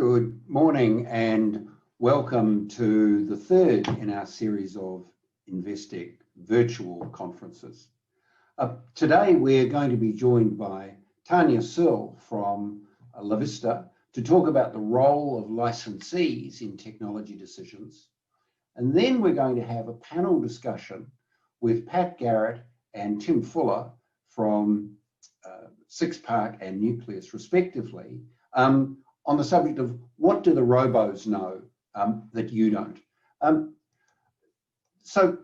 Good morning and welcome to the third in our series of InvestTech virtual conferences. Today we're going to be joined by Tanya Searle from La Vista to talk about the role of licensees in technology decisions. And then we're going to have a panel discussion with Pat Garrett and Tim Fuller from Six Park and Nucleus respectively, on the subject of what do the Robos know that you don't. So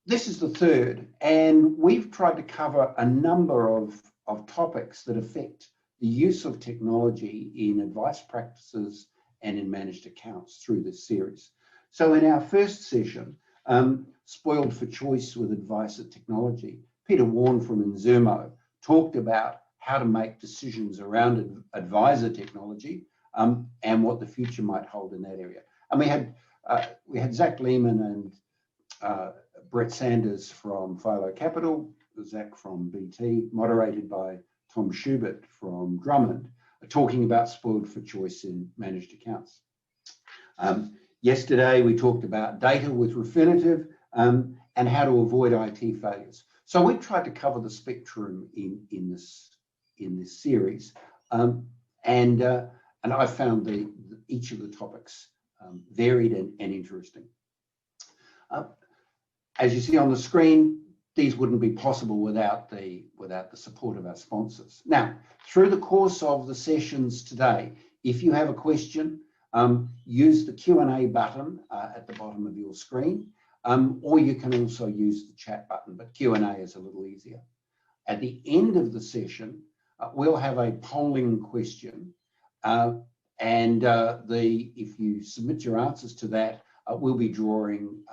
this is the third, and we've tried to cover a number of topics that affect the use of technology in advice practices and in managed accounts through this series. So in our first session, Spoiled for Choice with Advice at Technology, Peter Warren from Inzermo talked about how to make decisions around advisor technology and what the future might hold in that area. And we had Zach Lehman and Brett Sanders from Philo Capital, Zach from BT, moderated by Tom Schubert from Drummond, talking about spoiled for choice in managed accounts. Yesterday we talked about data with Refinitiv and how to avoid IT failures. So we tried to cover the spectrum in this series, and I found each of the topics varied and interesting. As you see on the screen, these wouldn't be possible without the support of our sponsors. Now, through the course of the sessions today, if you have a question, use the Q&A button at the bottom of your screen, or you can also use the chat button, but Q&A is a little easier. At the end of the session, we'll have a polling question, and if you submit your answers to that, we'll be drawing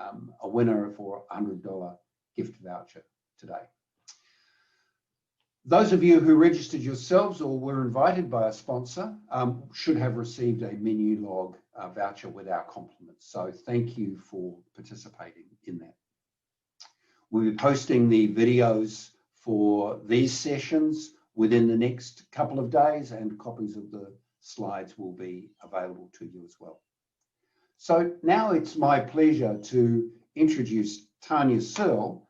a winner for a $100 gift voucher today. Those of you who registered yourselves or were invited by a sponsor should have received a Menulog voucher with our compliments. So thank you for participating in that. We'll be posting the videos for these sessions within the next couple of days, and copies of the slides will be available to you as well. So now it's my pleasure to introduce Tanya Searle,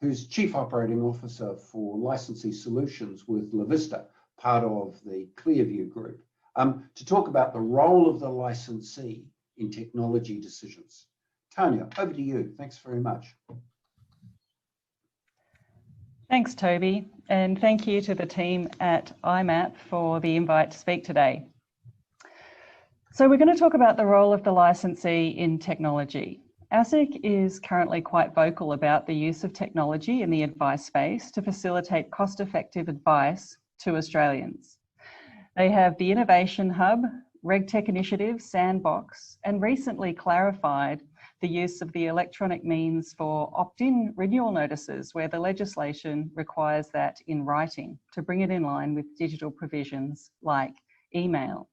who's Chief Operating Officer for Licensee Solutions with La Vista, part of the Clearview Group, to talk about the role of the licensee in technology decisions. Tanya, over to you. Thanks very much. Thanks, Toby, and thank you to the team at IMAP for the invite to speak today. So we're going to talk about the role of the licensee in technology. ASIC is currently quite vocal about the use of technology in the advice space to facilitate cost-effective advice to Australians. They have the Innovation Hub, RegTech Initiative, Sandbox, and recently clarified the use of the electronic means for opt-in renewal notices, where the legislation requires that in writing to bring it in line with digital provisions like email.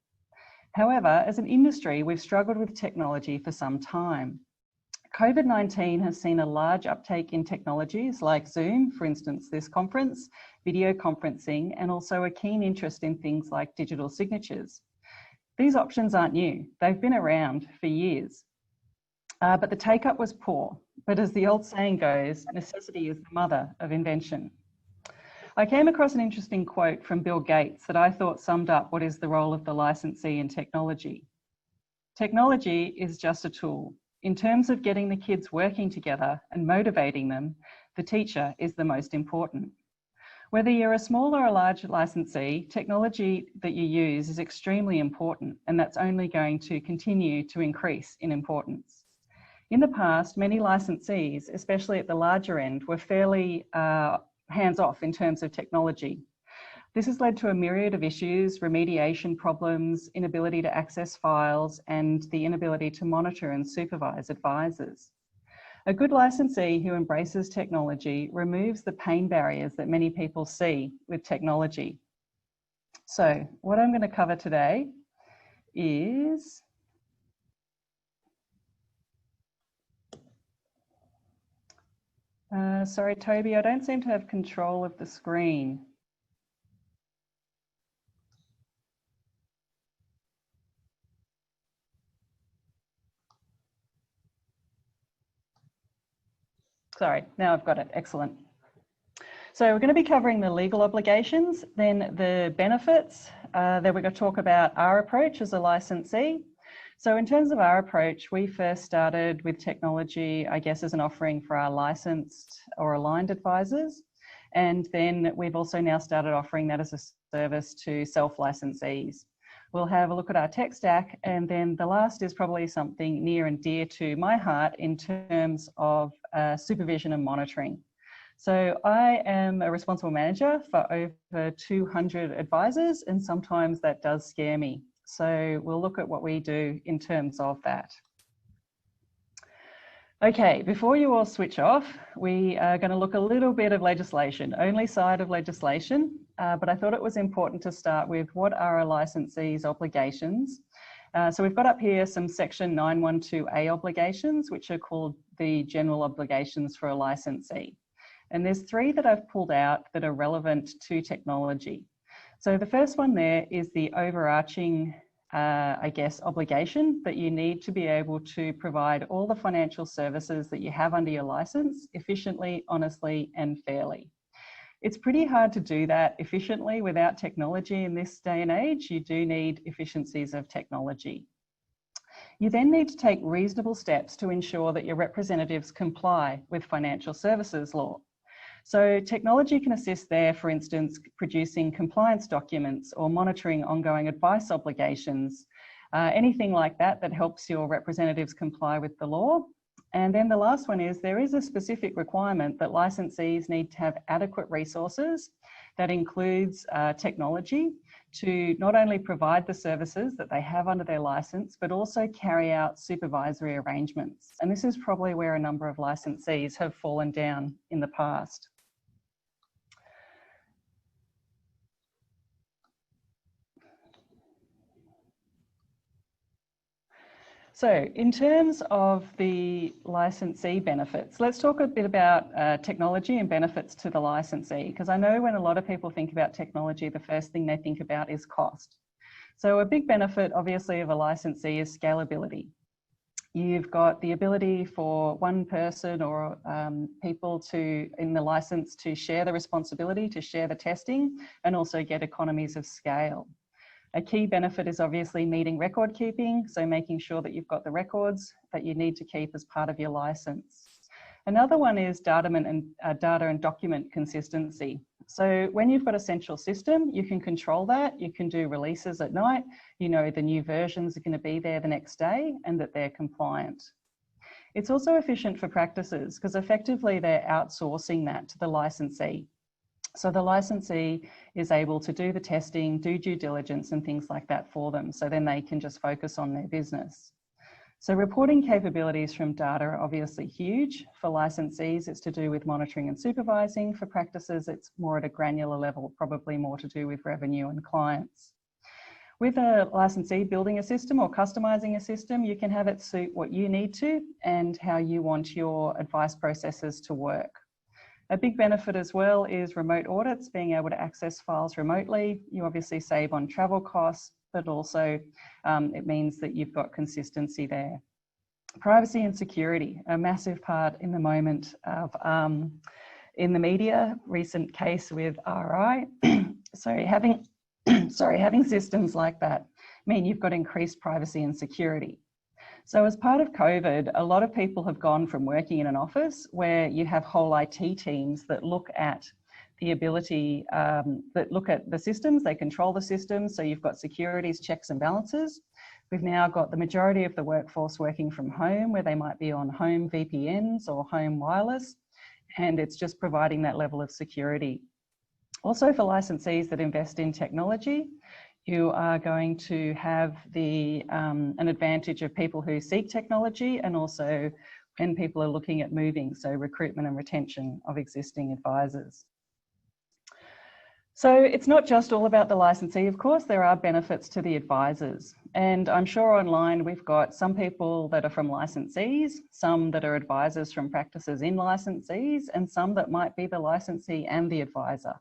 However, as an industry, we've struggled with technology for some time. COVID-19 has seen a large uptake in technologies like Zoom, for instance, this conference, video conferencing, and also a keen interest in things like digital signatures. These options aren't new. They've been around for years. But the take-up was poor. But as the old saying goes, necessity is the mother of invention. I came across an interesting quote from Bill Gates that I thought summed up what is the role of the licensee in technology. Technology is just a tool. In terms of getting the kids working together and motivating them, the teacher is the most important. Whether you're a small or a large licensee, technology that you use is extremely important, and that's only going to continue to increase in importance. In the past, many licensees, especially at the larger end, were fairly hands-off in terms of technology. This has led to a myriad of issues, remediation problems, inability to access files, and the inability to monitor and supervise advisors. A good licensee who embraces technology removes the pain barriers that many people see with technology. So what I'm going to cover today is sorry, Toby, I don't seem to have control of the screen. Sorry, now I've got it. Excellent. So we're going to be covering the legal obligations, then the benefits, then we're going to talk about our approach as a licensee. So in terms of our approach, we first started with technology, I guess, as an offering for our licensed or aligned advisors. And then we've also now started offering that as a service to self-licensees. We'll have a look at our tech stack, and then the last is probably something near and dear to my heart in terms of supervision and monitoring. So I am a responsible manager for over 200 advisors, and sometimes that does scare me. So we'll look at what we do in terms of that. Okay, before you all switch off, we are going to look a little bit of legislation, only side of legislation, but I thought it was important to start with what are a licensee's obligations. So we've got up here some section 912A obligations, which are called the general obligations for a licensee. And there's three that I've pulled out that are relevant to technology. So the first one there is the overarching, I guess, obligation that you need to be able to provide all the financial services that you have under your license efficiently, honestly, and fairly. It's pretty hard to do that efficiently without technology in this day and age. You do need efficiencies of technology. You then need to take reasonable steps to ensure that your representatives comply with financial services law. So technology can assist there, for instance, producing compliance documents or monitoring ongoing advice obligations, anything like that that helps your representatives comply with the law. And then the last one is there is a specific requirement that licensees need to have adequate resources that includes technology to not only provide the services that they have under their license, but also carry out supervisory arrangements. And this is probably where a number of licensees have fallen down in the past. So in terms of the licensee benefits, let's talk a bit about technology and benefits to the licensee, because I know when a lot of people think about technology, the first thing they think about is cost. So a big benefit, obviously, of a licensee is scalability. You've got the ability for one person or people in the license to share the responsibility, to share the testing, and also get economies of scale. A key benefit is obviously needing record keeping, so making sure that you've got the records that you need to keep as part of your license. Another one is data and document consistency. So when you've got a central system, you can control that. You can do releases at night. You know the new versions are going to be there the next day and that they're compliant. It's also efficient for practices because effectively they're outsourcing that to the licensee. So the licensee is able to do the testing, do due diligence and things like that for them. So then they can just focus on their business. So reporting capabilities from data are obviously huge. For licensees, it's to do with monitoring and supervising. For practices, it's more at a granular level, probably more to do with revenue and clients. With a licensee building a system or customizing a system, you can have it suit what you need to and how you want your advice processes to work. A big benefit as well is remote audits, being able to access files remotely. You obviously save on travel costs, but also it means that you've got consistency there. Privacy and security, a massive part in the moment of, in the media, recent case with RI. having systems like that mean you've got increased privacy and security. So as part of COVID, a lot of people have gone from working in an office where you have whole IT teams that look at the ability, that look at the systems, they control the systems. So you've got securities, checks and balances. We've now got the majority of the workforce working from home where they might be on home VPNs or home wireless, and it's just providing that level of security. Also for licensees that invest in technology, you are going to have an advantage of people who seek technology and also when people are looking at moving, so recruitment and retention of existing advisors. So it's not just all about the licensee, of course, there are benefits to the advisors. And I'm sure online we've got some people that are from licensees, some that are advisors from practices in licensees, and some that might be the licensee and the advisor.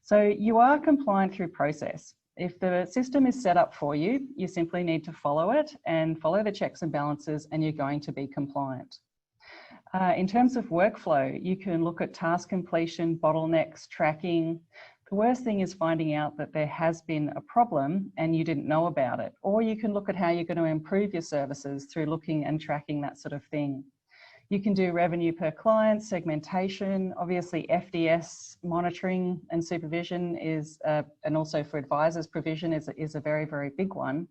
So you are compliant through process. If the system is set up for you, you simply need to follow it and follow the checks and balances and you're going to be compliant. In terms of workflow, you can look at task completion, bottlenecks, tracking. The worst thing is finding out that there has been a problem and you didn't know about it. Or you can look at how you're going to improve your services through looking and tracking that sort of thing. You can do revenue per client, segmentation, obviously FDS monitoring and supervision is, and also for advisors provision is a very, very big one.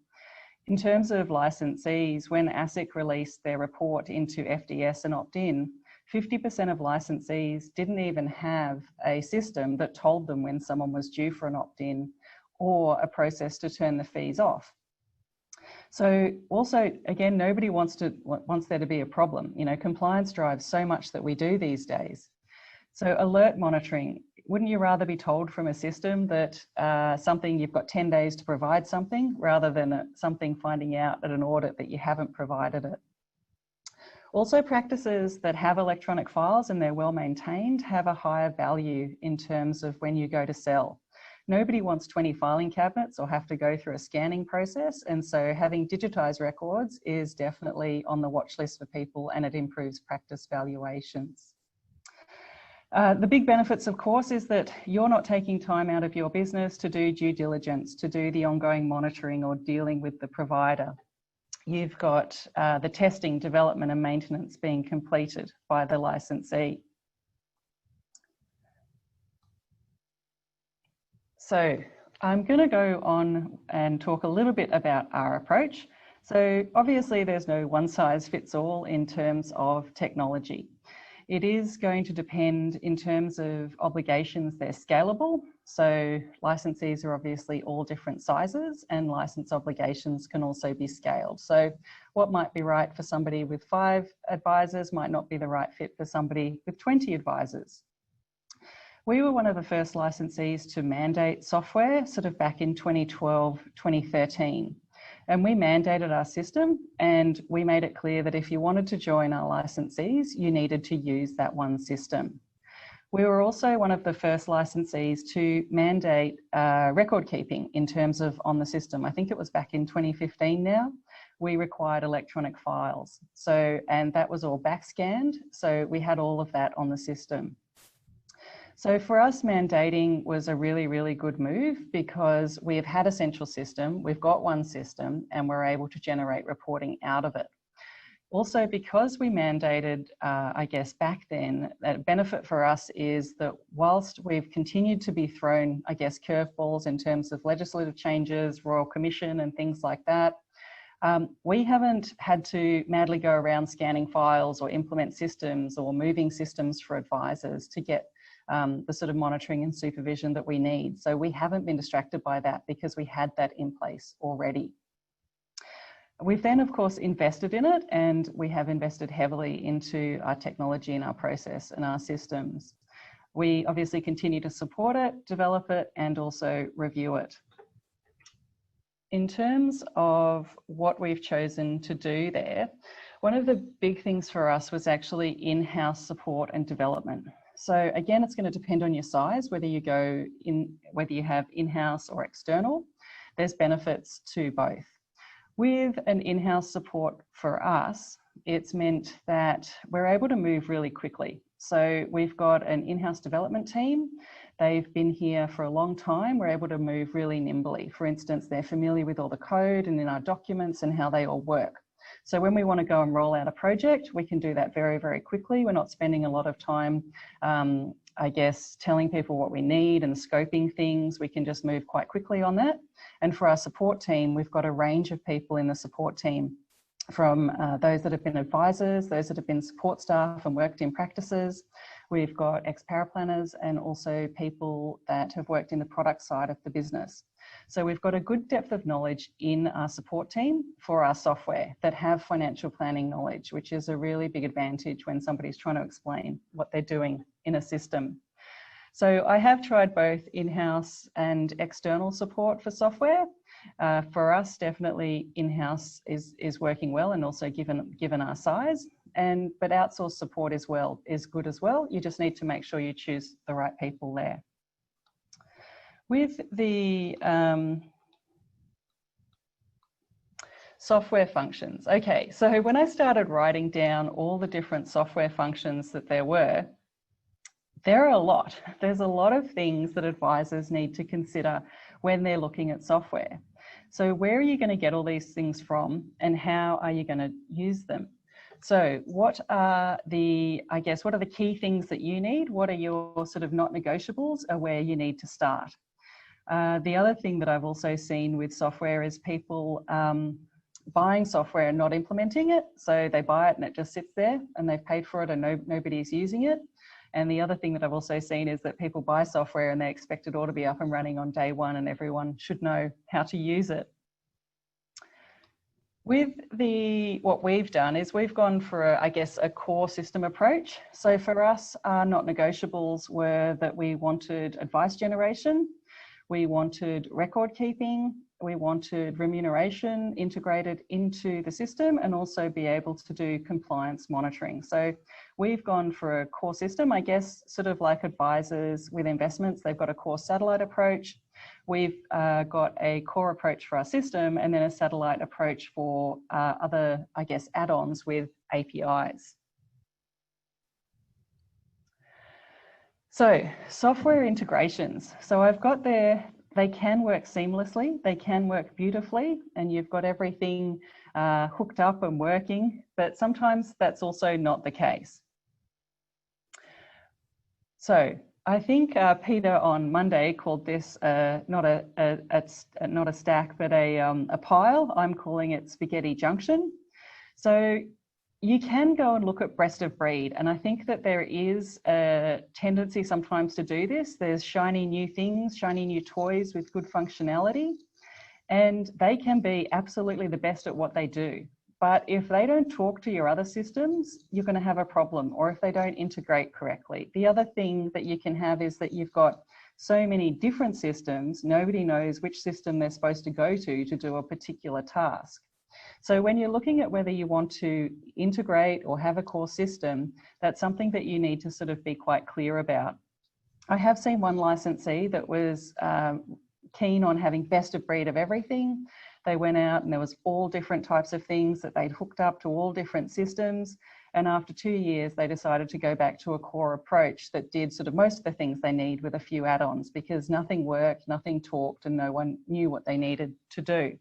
In terms of licensees, when ASIC released their report into FDS and opt-in, 50% of licensees didn't even have a system that told them when someone was due for an opt-in or a process to turn the fees off. So also, again, nobody wants there to be a problem. You know, compliance drives so much that we do these days. So alert monitoring, wouldn't you rather be told from a system that something you've got 10 days to provide something rather than something finding out at an audit that you haven't provided it? Also, practices that have electronic files and they're well maintained have a higher value in terms of when you go to sell. Nobody wants 20 filing cabinets or have to go through a scanning process, and so having digitized records is definitely on the watch list for people, and it improves practice valuations. The big benefits, of course, is that you're not taking time out of your business to do due diligence, to do the ongoing monitoring or dealing with the provider. You've got the testing, development and maintenance being completed by the licensee. So I'm going to go on and talk a little bit about our approach. So obviously there's no one size fits all in terms of technology. It is going to depend in terms of obligations, they're scalable. So licensees are obviously all different sizes and license obligations can also be scaled. So what might be right for somebody with 5 advisors might not be the right fit for somebody with 20 advisors. We were one of the first licensees to mandate software sort of back in 2012, 2013. And we mandated our system and we made it clear that if you wanted to join our licensees, you needed to use that one system. We were also one of the first licensees to mandate record keeping in terms of on the system. I think it was back in 2015 now. We required electronic files. So, and that was all backscanned. So we had all of that on the system. So for us, mandating was a really, really good move because we have had a central system, we've got one system, and we're able to generate reporting out of it. Also, because we mandated, I guess, back then, a benefit for us is that whilst we've continued to be thrown, I guess, curveballs in terms of legislative changes, Royal Commission and things like that, we haven't had to madly go around scanning files or implement systems or moving systems for advisors to get the sort of monitoring and supervision that we need. So we haven't been distracted by that because we had that in place already. We've then, of course, invested in it, and we have invested heavily into our technology and our process and our systems. We obviously continue to support it, develop it, and also review it. In terms of what we've chosen to do there, one of the big things for us was actually in-house support and development. So again, it's going to depend on your size, whether you go in, whether you have in-house or external. There's benefits to both. With an in-house support for us, it's meant that we're able to move really quickly. So we've got an in-house development team. They've been here for a long time. We're able to move really nimbly. For instance, they're familiar with all the code and in our documents and how they all work. So when we want to go and roll out a project, we can do that very, very quickly. We're not spending a lot of time, I guess, telling people what we need and scoping things. We can just move quite quickly on that. And for our support team, we've got a range of people in the support team, from those that have been advisors, those that have been support staff and worked in practices. We've got ex-paraplanners and also people that have worked in the product side of the business. So we've got a good depth of knowledge in our support team for our software that have financial planning knowledge, which is a really big advantage when somebody's trying to explain what they're doing in a system. So I have tried both in-house and external support for software. For us, definitely in-house is working well, and also given our size. But outsourced support as well is good as well. You just need to make sure you choose the right people there. With the software functions. Okay, so when I started writing down all the different software functions that there are a lot. There's a lot of things that advisors need to consider when they're looking at software. So where are you going to get all these things from, and how are you going to use them? So what are the key things that you need? What are your sort of not negotiables, or where you need to start? The other thing that I've also seen with software is people buying software and not implementing it. So they buy it and it just sits there and they've paid for it and nobody's using it. And the other thing that I've also seen is that people buy software and they expect it all to be up and running on day one, and everyone should know how to use it. With what we've done is we've gone for, a core system approach. So for us, our not negotiables were that we wanted advice generation, we wanted record keeping, we wanted remuneration integrated into the system, and also be able to do compliance monitoring. So we've gone for a core system, sort of like advisors with investments. They've got a core satellite approach. We've got a core approach for our system, and then a satellite approach for other, add-ons with APIs. So software integrations. So I've got there, they can work seamlessly, they can work beautifully, and you've got everything hooked up and working, but sometimes that's also not the case. So I think Peter on Monday called this not a stack, but a pile. I'm calling it spaghetti junction. So you can go and look at best of breed, and I think that there is a tendency sometimes to do this. There's shiny new things, shiny new toys with good functionality, and they can be absolutely the best at what they do. But if they don't talk to your other systems, you're going to have a problem, or if they don't integrate correctly. The other thing that you can have is that you've got so many different systems, nobody knows which system they're supposed to go to do a particular task. So when you're looking at whether you want to integrate or have a core system, that's something that you need to sort of be quite clear about. I have seen one licensee that was keen on having best of breed of everything. They went out and there was all different types of things that they'd hooked up to all different systems. And after 2 years, they decided to go back to a core approach that did sort of most of the things they need with a few add-ons, because nothing worked, nothing talked, and no one knew what they needed to do.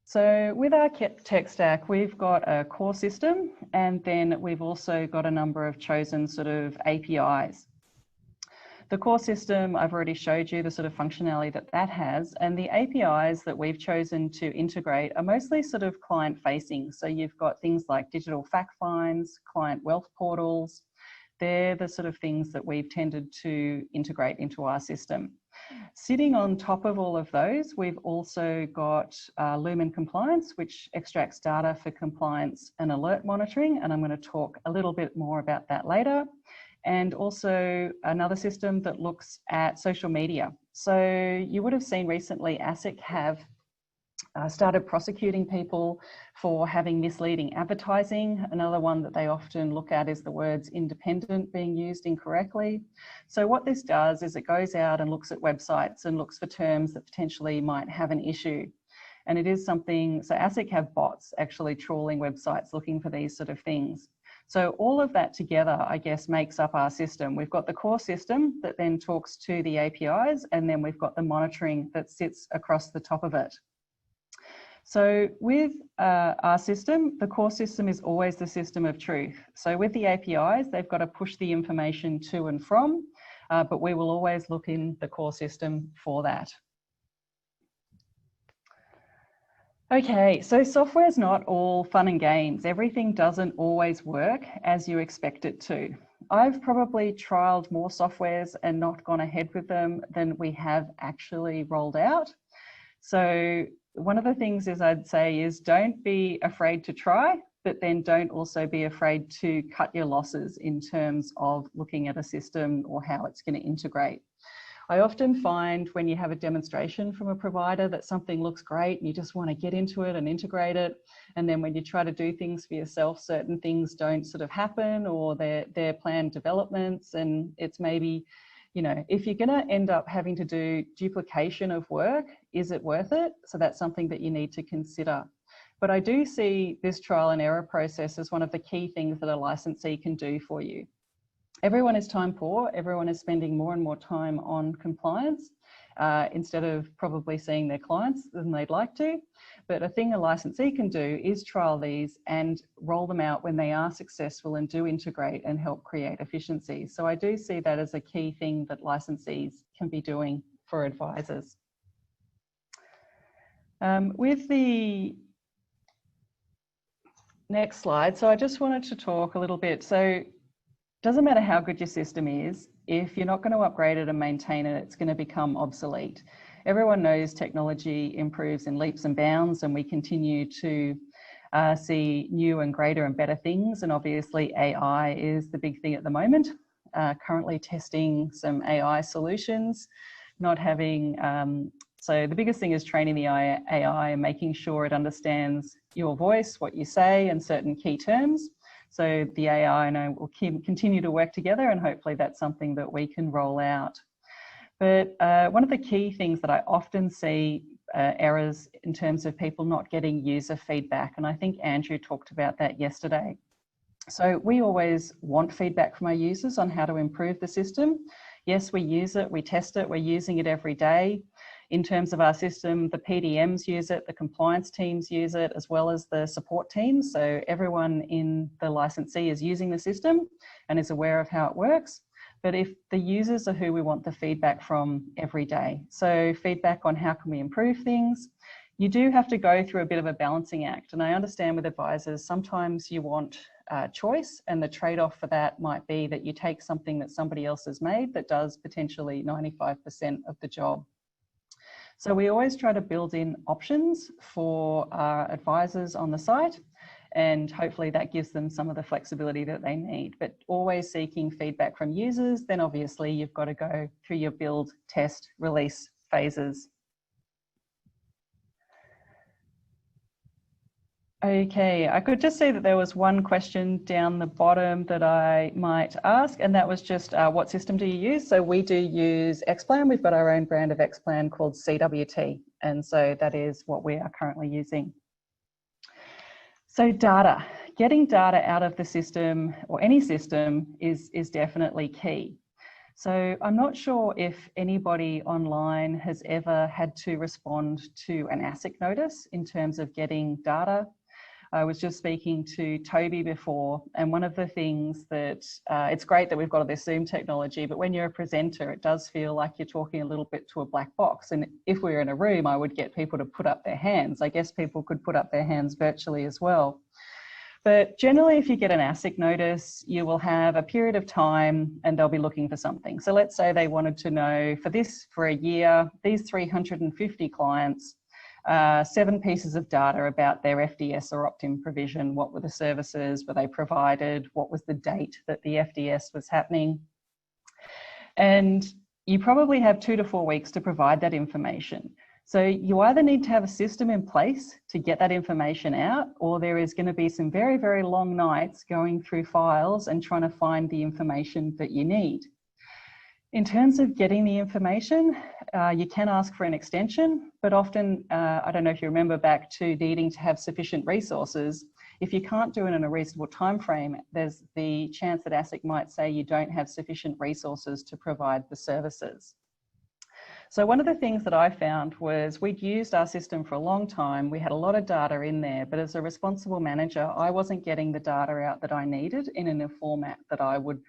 So with our tech stack, we've got a core system, and then we've also got a number of chosen sort of APIs. The core system, I've already showed you the sort of functionality that that has, and the APIs that we've chosen to integrate are mostly sort of client facing. So you've got things like digital fact finds, client wealth portals. They're the sort of things that we've tended to integrate into our system. Sitting on top of all of those, we've also got Lumen Compliance, which extracts data for compliance and alert monitoring, and I'm going to talk a little bit more about that later. And also another system that looks at social media. So you would have seen recently ASIC have started prosecuting people for having misleading advertising. Another one that they often look at is the words independent being used incorrectly. So what this does is it goes out and looks at websites and looks for terms that potentially might have an issue. And it is something, so ASIC have bots actually trawling websites looking for these sort of things. So all of that together, I guess, makes up our system. We've got the core system that then talks to the APIs, and then we've got the monitoring that sits across the top of it. So with our system, the core system is always the system of truth. So with the APIs, they've got to push the information to and from, but we will always look in the core system for that. Okay, so software is not all fun and games. Everything doesn't always work as you expect it to. I've probably trialed more softwares and not gone ahead with them than we have actually rolled out. So one of the things I'd say is don't be afraid to try, but then don't also be afraid to cut your losses in terms of looking at a system or how it's going to integrate. I often find when you have a demonstration from a provider that something looks great and you just want to get into it and integrate it. And then when you try to do things for yourself, certain things don't sort of happen, or they're planned developments, and it's maybe, you know, if you're going to end up having to do duplication of work, is it worth it? So that's something that you need to consider. But I do see this trial and error process as one of the key things that a licensee can do for you. Everyone is time poor. Everyone is spending more and more time on compliance instead of probably seeing their clients than they'd like to. But a thing a licensee can do is trial these and roll them out when they are successful and do integrate and help create efficiencies. So I do see that as a key thing that licensees can be doing for advisors. With the next slide, so I just wanted to talk a little bit. So doesn't matter how good your system is, if you're not going to upgrade it and maintain it, it's going to become obsolete. Everyone knows technology improves in leaps and bounds, and we continue to see new and greater and better things. And obviously AI is the big thing at the moment. Currently testing some AI solutions, not having, so the biggest thing is training the AI and making sure it understands your voice, what you say, and certain key terms. So the AI and I will continue to work together, and hopefully that's something that we can roll out. But one of the key things that I often see errors in terms of people not getting user feedback, and I think Andrew talked about that yesterday. So we always want feedback from our users on how to improve the system. Yes, we use it, we test it, we're using it every day. In terms of our system, the PDMs use it, the compliance teams use it, as well as the support teams. So everyone in the licensee is using the system and is aware of how it works. But if the users are who we want the feedback from every day. So feedback on how can we improve things. You do have to go through a bit of a balancing act. And I understand with advisors, sometimes you want choice, and the trade-off for that might be that you take something that somebody else has made that does potentially 95% of the job. So we always try to build in options for our advisors on the site, and hopefully that gives them some of the flexibility that they need, but always seeking feedback from users. Then obviously you've got to go through your build, test, release phases. Okay, I could just see that there was one question down the bottom that I might ask, and that was just what system do you use? So we do use Xplan. We've got our own brand of Xplan called CWT, and so that is what we are currently using. So data, getting data out of the system or any system is definitely key. So I'm not sure if anybody online has ever had to respond to an ASIC notice in terms of getting data. I was just speaking to Toby before, and one of the things that, it's great that we've got all this Zoom technology, but when you're a presenter, it does feel like you're talking a little bit to a black box. And if we were in a room, I would get people to put up their hands. I guess people could put up their hands virtually as well. But generally, if you get an ASIC notice, you will have a period of time and they'll be looking for something. So let's say they wanted to know for a year, these 350 clients, 7 pieces of data about their FDS or opt-in provision. What were the services? Were they provided? What was the date that the FDS was happening? And you probably have 2 to 4 weeks to provide that information. So you either need to have a system in place to get that information out, or there is going to be some very, very long nights going through files and trying to find the information that you need. In terms of getting the information, you can ask for an extension, but often, I don't know if you remember back to needing to have sufficient resources. If you can't do it in a reasonable time frame, there's the chance that ASIC might say you don't have sufficient resources to provide the services. So one of the things that I found was we'd used our system for a long time. We had a lot of data in there, but as a responsible manager, I wasn't getting the data out that I needed in a format that I would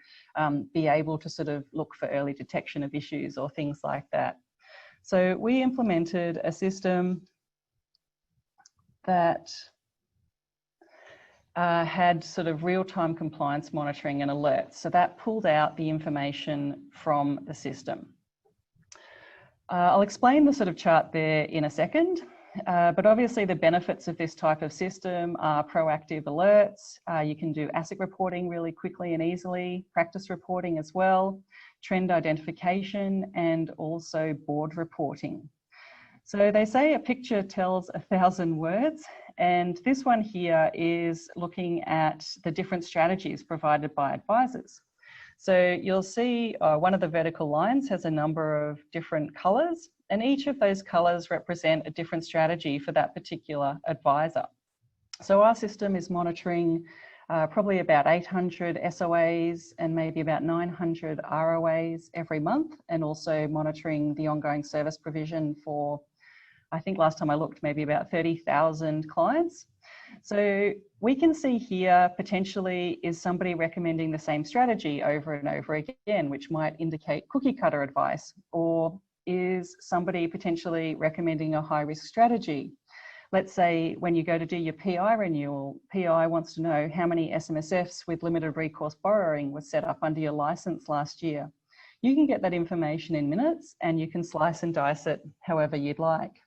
be able to sort of look for early detection of issues or things like that. So we implemented a system that had sort of real-time compliance monitoring and alerts. So that pulled out the information from the system. I'll explain the sort of chart there in a second, but obviously the benefits of this type of system are proactive alerts. You can do ASIC reporting really quickly and easily, practice reporting as well, trend identification, and also board reporting. So they say a picture tells 1,000 words, and this one here is looking at the different strategies provided by advisors. So you'll see one of the vertical lines has a number of different colors, and each of those colors represent a different strategy for that particular advisor. So our system is monitoring probably about 800 SOAs and maybe about 900 ROAs every month, and also monitoring the ongoing service provision for, I think last time I looked, maybe about 30,000 clients. So we can see here potentially is somebody recommending the same strategy over and over again, which might indicate cookie cutter advice, or is somebody potentially recommending a high risk strategy? Let's say when you go to do your PI renewal, PI wants to know how many SMSFs with limited recourse borrowing was set up under your license last year. You can get that information in minutes and you can slice and dice it however you'd like.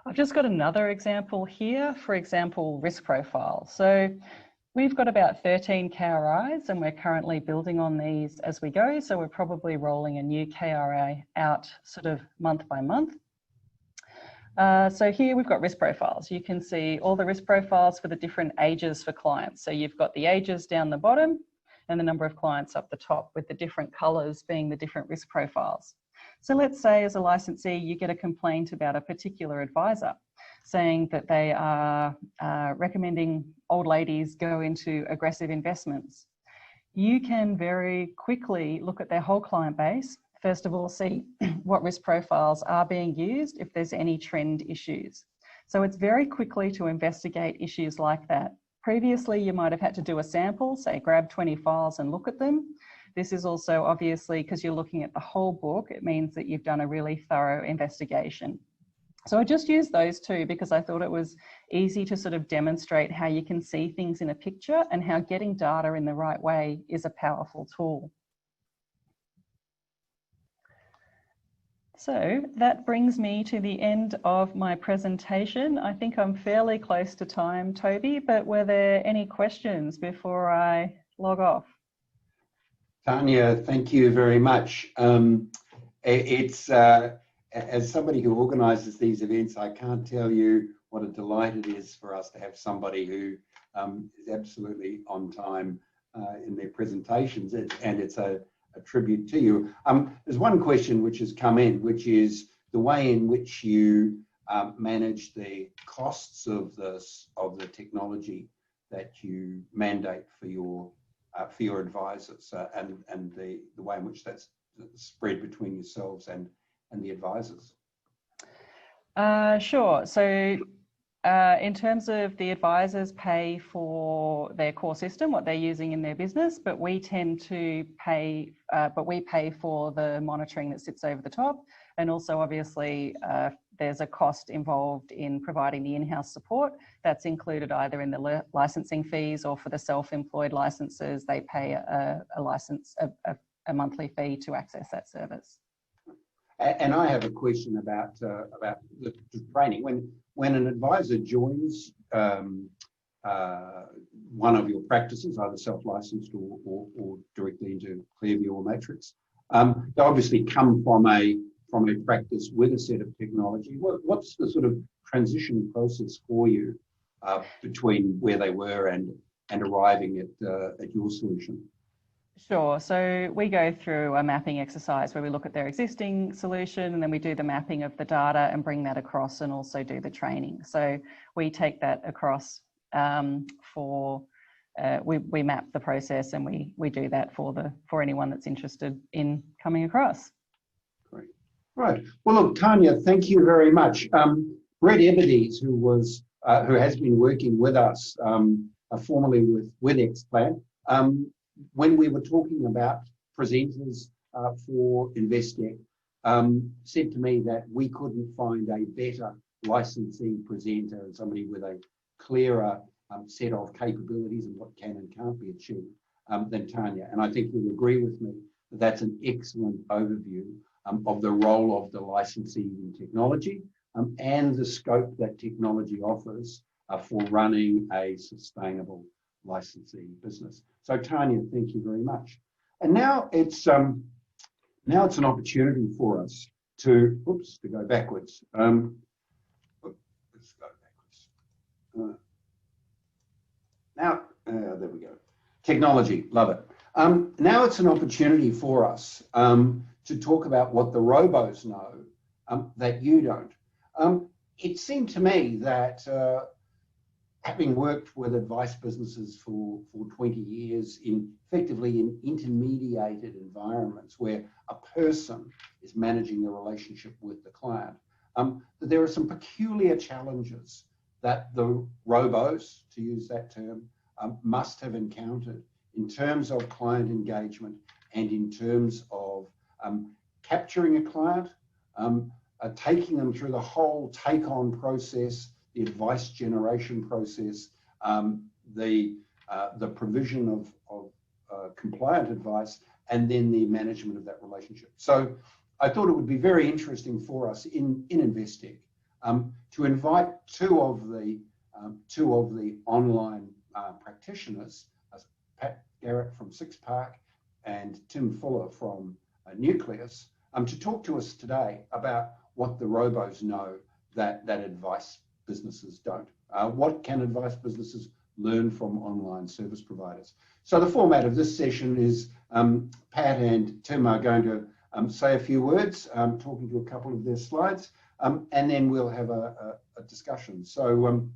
I've just got another example here, for example, risk profile. So we've got about 13 KRIs and we're currently building on these as we go. So we're probably rolling a new KRI out sort of month by month. So here we've got risk profiles. You can see all the risk profiles for the different ages for clients. So you've got the ages down the bottom and the number of clients up the top, with the different colors being the different risk profiles. So let's say as a licensee, you get a complaint about a particular advisor saying that they are recommending old ladies go into aggressive investments. You can very quickly look at their whole client base. First of all, see what risk profiles are being used, if there's any trend issues. So it's very quickly to investigate issues like that. Previously, you might have had to do a sample, say grab 20 files and look at them. This is also obviously, because you're looking at the whole book, it means that you've done a really thorough investigation. So I just used those two because I thought it was easy to sort of demonstrate how you can see things in a picture and how getting data in the right way is a powerful tool. So that brings me to the end of my presentation. I think I'm fairly close to time, Toby, but were there any questions before I log off? Tanya, thank you very much. As somebody who organises these events, I can't tell you what a delight it is for us to have somebody who is absolutely on time in their presentations, and it's a tribute to you. There's one question which has come in, which is the way in which you manage the costs of the technology that you mandate for your advisors, and the way in which that's spread between yourselves and the advisors. Sure. So in terms of the advisors pay for their core system, what they're using in their business, but we tend to pay, we pay for the monitoring that sits over the top. And also obviously there's a cost involved in providing the in-house support that's included either in the licensing fees, or for the self-employed licenses, they pay a monthly fee to access that service. And I have a question about the training. When an advisor joins one of your practices, either self-licensed or directly into Clearview or Matrix, they obviously come from a practice with a set of technology. What's the sort of transition process for you between where they were and arriving at your solution? Sure. So we go through a mapping exercise where we look at their existing solution, and then we do the mapping of the data and bring that across, and also do the training. So we take that across we map the process, and we do that for anyone that's interested in coming across. Great. Right. Well, look, Tanya, thank you very much. Brett Ebedes, who has been working with us formerly with XPlan, when we were talking about presenters for InvestTech, said to me that we couldn't find a better licensing presenter and somebody with a clearer set of capabilities and what can and can't be achieved than Tanya. And I think you'll agree with me that that's an excellent overview of the role of the licensee in technology and the scope that technology offers for running a sustainable licensing business. So Tanya, thank you very much. And now it's an opportunity for us to go backwards. Let's go backwards. Now, there we go. Technology, love it. Now it's an opportunity for us to talk about what the Robos know that you don't. It seemed to me that having worked with advice businesses for 20 years effectively in intermediated environments where a person is managing the relationship with the client, that there are some peculiar challenges that the Robos, to use that term, must have encountered in terms of client engagement and in terms of capturing a client, taking them through the whole take-on process, the advice generation process, the provision of compliant advice, and then the management of that relationship. So I thought it would be very interesting for us in InvestTech to invite two of the online practitioners, Garrett from Six Park and Tim Fuller from Nucleus, to talk to us today about what the Robos know that advice businesses don't. What can advice businesses learn from online service providers? So the format of this session is Pat and Tim are going to say a few words, talking to a couple of their slides, and then we'll have a discussion. So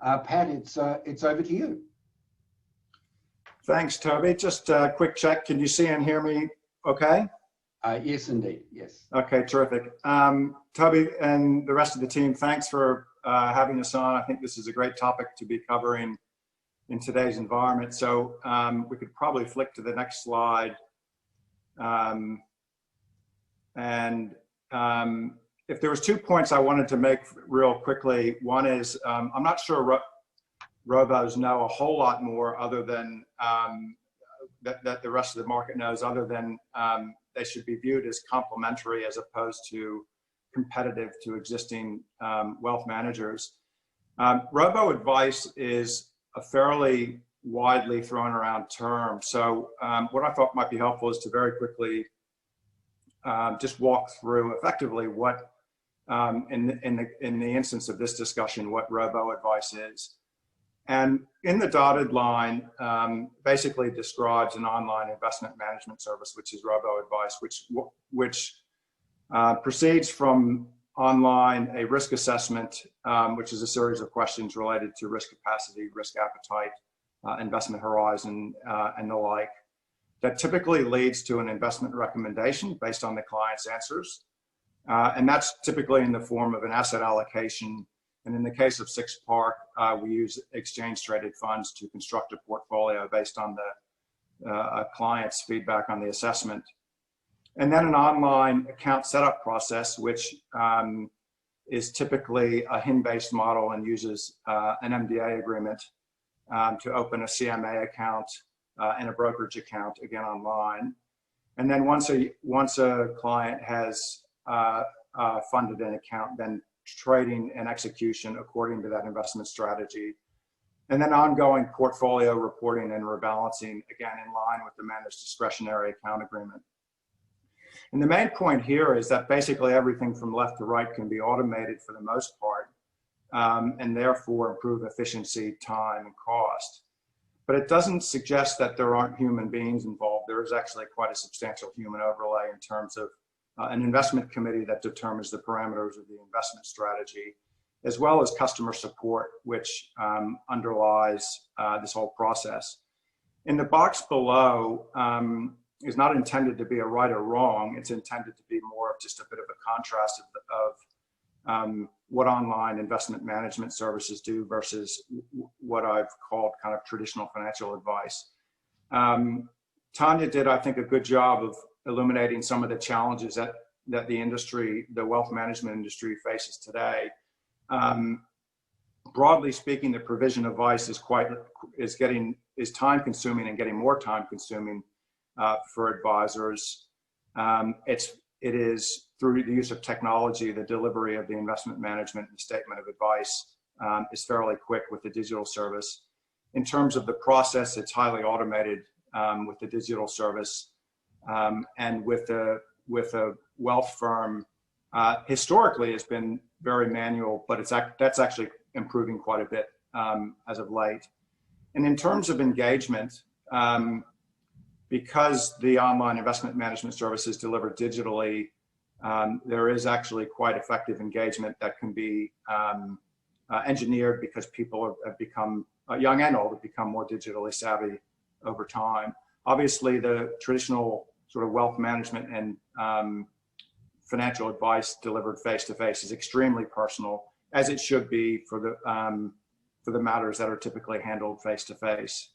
Pat, it's over to you. Thanks, Toby. Just a quick check. Can you see and hear me okay? Yes, indeed. Yes. Okay, terrific. Toby and the rest of the team, thanks for having us on. I think this is a great topic to be covering in today's environment. So we could probably flick to the next slide. If there was 2 points I wanted to make real quickly, one is I'm not sure Robos know a whole lot more other than that the rest of the market knows, other than they should be viewed as complementary as opposed to competitive to existing wealth managers. Robo advice is a fairly widely thrown around term. So what I thought might be helpful is to very quickly just walk through effectively what, in the instance of this discussion, what robo advice is. And in the dotted line, basically describes an online investment management service, which is robo advice, which proceeds from online a risk assessment, which is a series of questions related to risk capacity, risk appetite, investment horizon, and the like, that typically leads to an investment recommendation based on the client's answers. And that's typically in the form of an asset allocation. And in the case of Six Park, we use exchange-traded funds to construct a portfolio based on the client's feedback on the assessment. And then an online account setup process, which is typically a HIN-based model and uses an MDA agreement to open a CMA account and a brokerage account, again online. And then once a client has funded an account, then trading and execution according to that investment strategy. And then ongoing portfolio reporting and rebalancing, again, in line with the managed discretionary account agreement. And the main point here is that basically everything from left to right can be automated for the most part, and therefore improve efficiency, time, and cost. But it doesn't suggest that there aren't human beings involved. There is actually quite a substantial human overlay in terms of an investment committee that determines the parameters of the investment strategy, as well as customer support, which underlies this whole process. In the box below is not intended to be a right or wrong. It's intended to be more of just a bit of a contrast of what online investment management services do versus what I've called kind of traditional financial advice. Tanya did, I think, a good job of illuminating some of the challenges that the industry, the wealth management industry, faces today. Broadly speaking, the provision of advice is time consuming and getting more time consuming for advisors. It is through the use of technology, the delivery of the investment management and statement of advice is fairly quick with the digital service. In terms of the process, it's highly automated with the digital service. And with a wealth firm, historically has been very manual, but that's actually improving quite a bit as of late. And in terms of engagement, because the online investment management service is delivered digitally, there is actually quite effective engagement that can be engineered because people have become, young and old, have become more digitally savvy over time. Obviously, the traditional sort of wealth management and financial advice delivered face-to-face is extremely personal, as it should be for the matters that are typically handled face-to-face.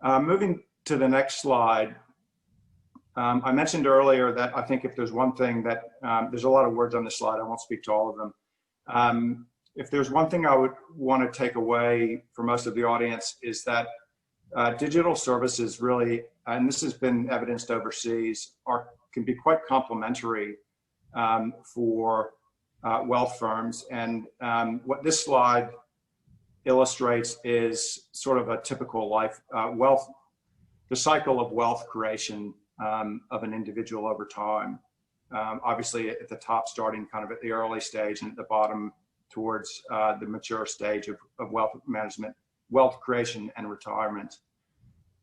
Moving to the next slide, I mentioned earlier that I think if there's one thing that, there's a lot of words on this slide, I won't speak to all of them. If there's one thing I would want to take away for most of the audience is that digital services really, and this has been evidenced overseas, can be quite complementary for wealth firms. And what this slide illustrates is sort of a typical life the cycle of wealth creation of an individual over time. Obviously at the top starting kind of at the early stage, and at the bottom towards the mature stage of wealth management, wealth creation and retirement.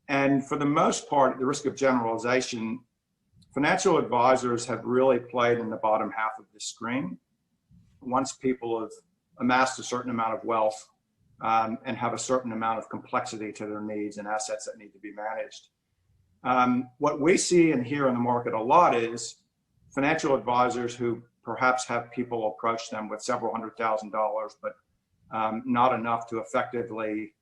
And for the most part, at the risk of generalization, financial advisors have really played in the bottom half of the screen. Once people have amassed a certain amount of wealth and have a certain amount of complexity to their needs and assets that need to be managed. What we see and hear in the market a lot is financial advisors who perhaps have people approach them with several $100,000, but not enough to effectively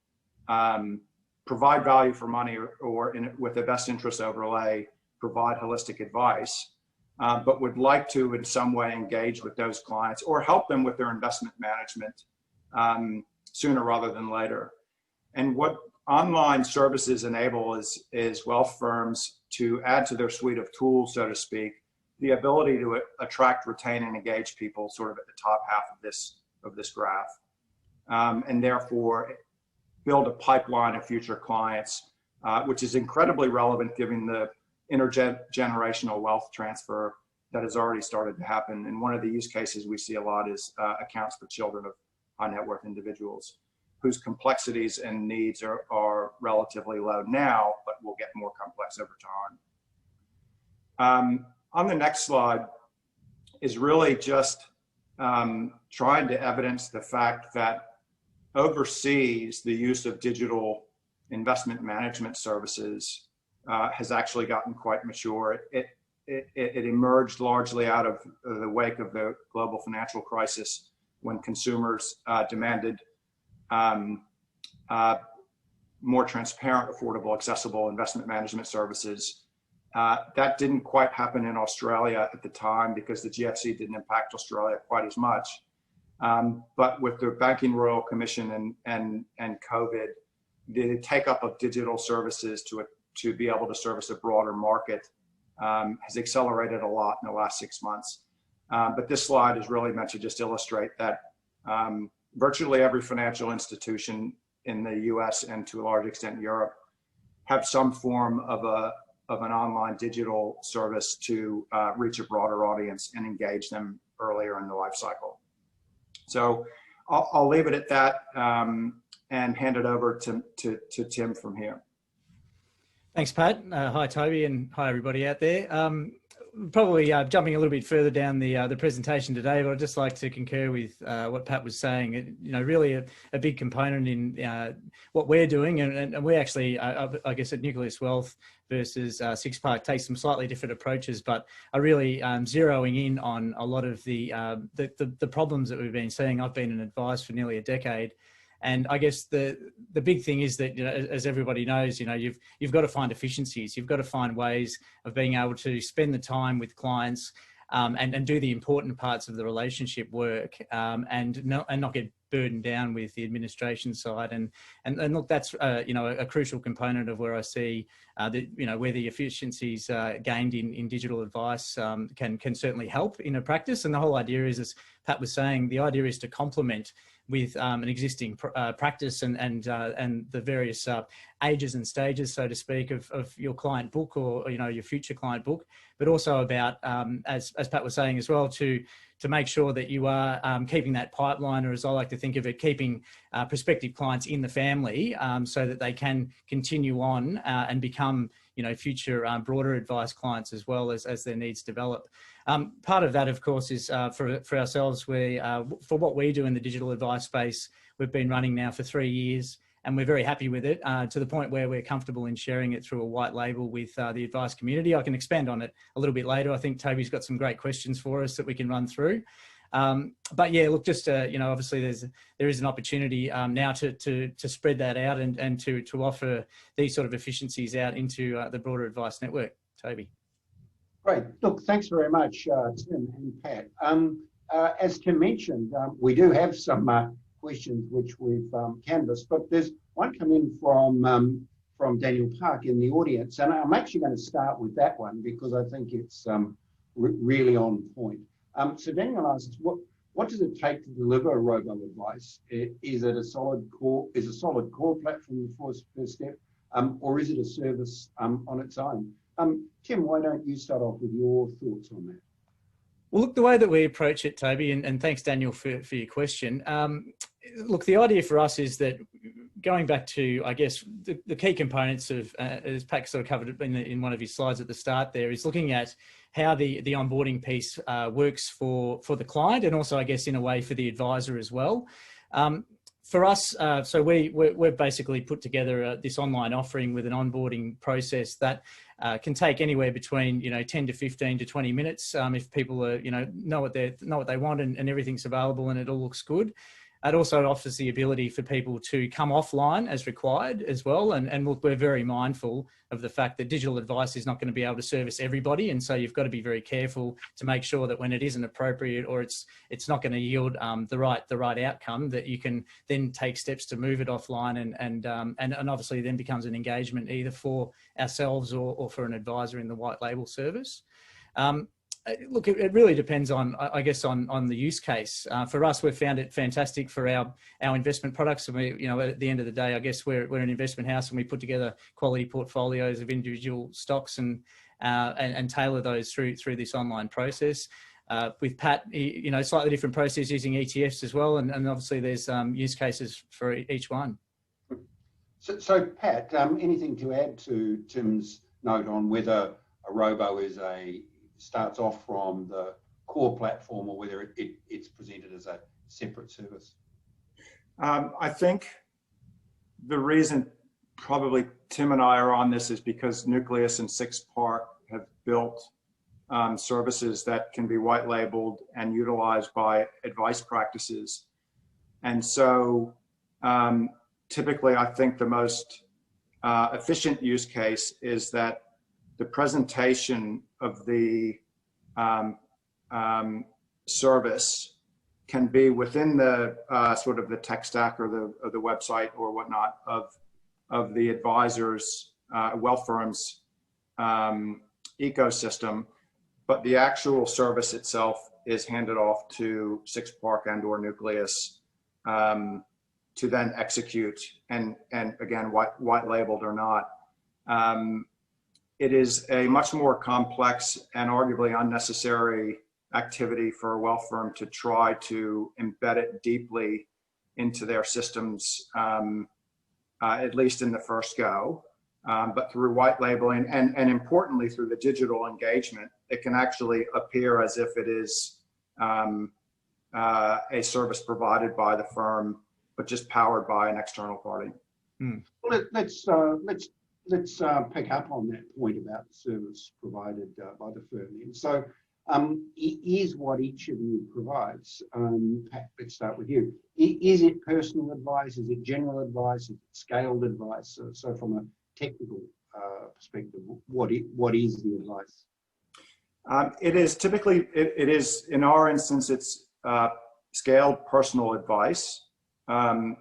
provide value for money or with a best interest overlay, provide holistic advice, but would like to in some way engage with those clients or help them with their investment management sooner rather than later. And what online services enable is wealth firms to add to their suite of tools, so to speak, the ability to attract, retain, and engage people sort of at the top half of this graph, and therefore build a pipeline of future clients, which is incredibly relevant given the intergenerational wealth transfer that has already started to happen. And one of the use cases we see a lot is accounts for children of high net worth individuals whose complexities and needs are relatively low now, but will get more complex over time. On the next slide is really just trying to evidence the fact that overseas, the use of digital investment management services has actually gotten quite mature. It emerged largely out of the wake of the global financial crisis when consumers demanded more transparent, affordable, accessible investment management services. That didn't quite happen in Australia at the time because the GFC didn't impact Australia quite as much. But with the Banking Royal Commission and COVID, the take up of digital services to be able to service a broader market has accelerated a lot in the last 6 months. But this slide is really meant to just illustrate that virtually every financial institution in the US and to a large extent Europe have some form of an online digital service to reach a broader audience and engage them earlier in the life cycle. So I'll leave it at that and hand it over to Tim from here. Thanks, Pat. Hi, Toby, and hi, everybody out there. Probably jumping a little bit further down the presentation today, but I'd just like to concur with what Pat was saying. You know, really a big component in what we're doing, and we actually, I guess, at Nucleus Wealth versus Six Park take some slightly different approaches, but are really zeroing in on a lot of the problems that we've been seeing. I've been in advice for nearly a decade. And I guess the big thing is that, you know, as everybody knows, you know, you've got to find efficiencies. You've got to find ways of being able to spend the time with clients and do the important parts of the relationship work and not get burdened down with the administration side. And look, that's you know, a crucial component of where I see that, you know, where the efficiencies gained in digital advice can certainly help in a practice. And the whole idea is, as Pat was saying, the idea is to complement with an existing practice and the various ages and stages, so to speak, of your client book or, you know, your future client book, but also about, as Pat was saying as well, to make sure that you are keeping that pipeline, or as I like to think of it, keeping prospective clients in the family so that they can continue on and become, future broader advice clients as well as their needs develop. Part of that, of course, is for ourselves. For what we do in the digital advice space, we've been running now for 3 years, and we're very happy with it, to the point where we're comfortable in sharing it through a white label with the advice community. I can expand on it a little bit later. I think Toby's got some great questions for us that we can run through. But yeah, look, just obviously there is an opportunity now to spread that out and to offer these sort of efficiencies out into the broader advice network. Toby. Great. Look, thanks very much, Tim and Pat. As Tim mentioned, we do have some questions which we've canvassed, but there's one come in from Daniel Park in the audience, and I'm actually going to start with that one because I think it's really on point. So Daniel asks, what does it take to deliver robo advice? Is it a solid core? Is a solid core platform the first step, or is it a service on its own? Tim, why don't you start off with your thoughts on that? Well, look, the way that we approach it, Toby, and thanks, Daniel, for your question. Look, the idea for us is that going back to, I guess, the key components of, as Pat sort of covered in one of his slides at the start there, is looking at how the onboarding piece works for the client, and also, I guess, in a way for the advisor as well. For us, so we've basically put together this online offering with an onboarding process that can take anywhere between 10 to 15 to 20 minutes if people are know what they want and everything's available and it all looks good. It also offers the ability for people to come offline as required as well. And look, we're very mindful of the fact that digital advice is not going to be able to service everybody. And so you've got to be very careful to make sure that when it isn't appropriate or it's not going to yield the right outcome, that you can then take steps to move it offline and obviously then becomes an engagement either for ourselves or for an advisor in the white label service. Look, it really depends on, I guess, on the use case. For us, we've found it fantastic for our investment products. And we, at the end of the day, I guess we're an investment house and we put together quality portfolios of individual stocks and tailor those through this online process. With Pat, slightly different process using ETFs as well. And obviously there's use cases for each one. So Pat, anything to add to Tim's note on whether a robo starts off from the core platform or whether it's presented as a separate service? I think the reason probably Tim and I are on this is because Nucleus and Six Park have built services that can be white labeled and utilized by advice practices. And so typically I think the most efficient use case is that the presentation of the service can be within the sort of the tech stack or the website or whatnot of the advisor's wealth firm's ecosystem, but the actual service itself is handed off to Six Park and/or Nucleus to then execute, and again, white labeled or not. It is a much more complex and arguably unnecessary activity for a wealth firm to try to embed it deeply into their systems, at least in the first go. But through white labeling and importantly through the digital engagement, it can actually appear as if it is a service provided by the firm, but just powered by an external party. Well, let's pick up on that point about the service provided by the firm. And so is what each of you provides. Pat, let's start with you. Is it personal advice? Is it general advice? Is it scaled advice? So from a technical perspective, what is the advice? It is typically, it is, in our instance, it's scaled personal advice.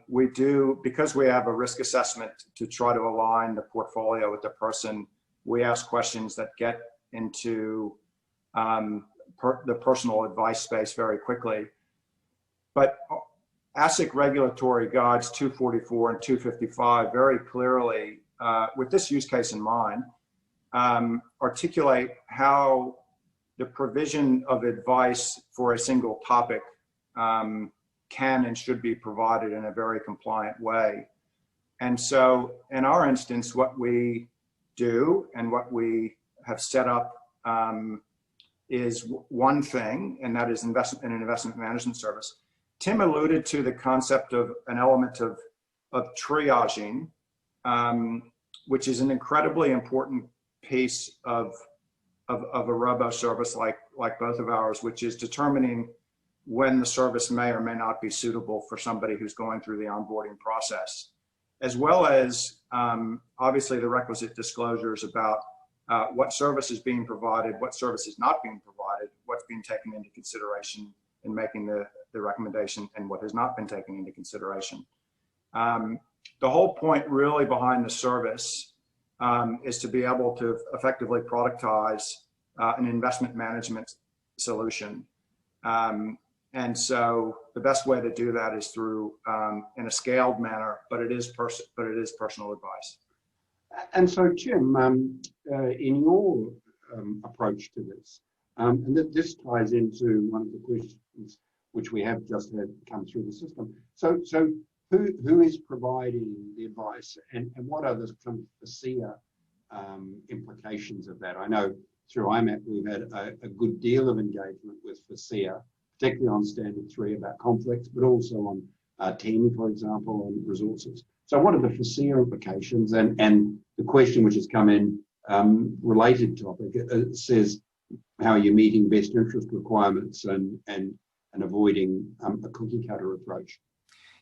We do, because we have a risk assessment to try to align the portfolio with the person, we ask questions that get into the personal advice space very quickly. But ASIC regulatory guides 244 and 255 very clearly, with this use case in mind, articulate how the provision of advice for a single topic can and should be provided in a very compliant way. And so in our instance, what we do and what we have set up is one thing, and that is an investment management service. Tim alluded to the concept of an element of triaging, which is an incredibly important piece of a robo service like both of ours, which is determining when the service may or may not be suitable for somebody who's going through the onboarding process, as well as obviously the requisite disclosures about what service is being provided, what service is not being provided, what's being taken into consideration in making the recommendation, and what has not been taken into consideration. The whole point really behind the service is to be able to effectively productize an investment management solution. And so the best way to do that is through in a scaled manner, but it is personal advice. And so, Jim, in your approach to this, and this ties into one of the questions which we have just had come through the system. So who is providing the advice, and what are the kind of FASEA implications of that? I know through IMAP we've had a good deal of engagement with FASEA, particularly on Standard 3 about conflicts, but also on 10, for example, on resources. So what are the FASEA implications? And the question which has come in, related topic, says, how are you meeting best interest requirements and avoiding a cookie cutter approach?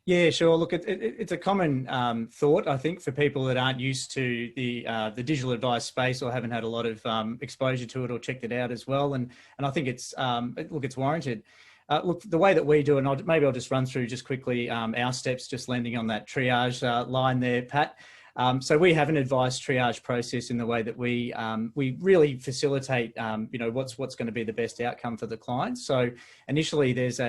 Yeah, sure. Look, it's a common thought, I think, for people that aren't used to the digital advice space or haven't had a lot of exposure to it or checked it out as well. And I think it's warranted. Look, the way that we do, and maybe I'll just run through just quickly our steps, just landing on that triage line there, Pat. So we have an advice triage process in the way that we really facilitate, what's going to be the best outcome for the client. So initially there's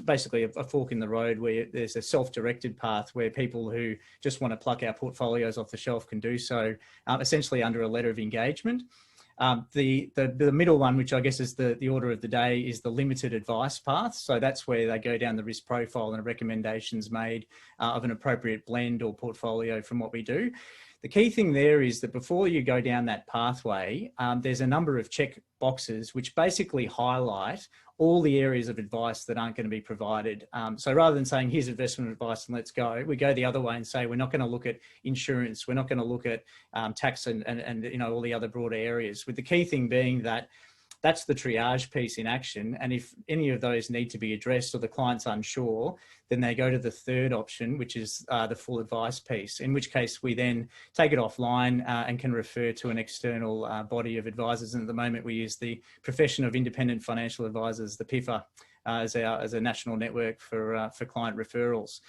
basically a fork in the road where there's a self-directed path where people who just want to pluck our portfolios off the shelf can do so, essentially under a letter of engagement. The middle one, which I guess is the order of the day, is the limited advice path. So that's where they go down the risk profile and recommendations made of an appropriate blend or portfolio from what we do. The key thing there is that before you go down that pathway, there's a number of check boxes which basically highlight all the areas of advice that aren't going to be provided. So rather than saying, here's investment advice and let's go, we go the other way and say, we're not going to look at insurance, we're not going to look at tax and all the other broader areas, with the key thing being that that's the triage piece in action. And if any of those need to be addressed or the client's unsure, then they go to the third option, which is the full advice piece, in which case we then take it offline and can refer to an external body of advisors. And at the moment we use the Profession of Independent Financial Advisors, the PIFA, as a national network for client referrals.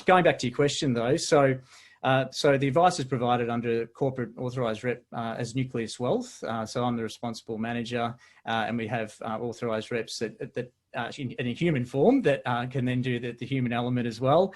Going back to your question though, so the advice is provided under corporate authorised rep as Nucleus Wealth. So I'm the responsible manager, and we have authorised reps that in a human form that can then do the human element as well.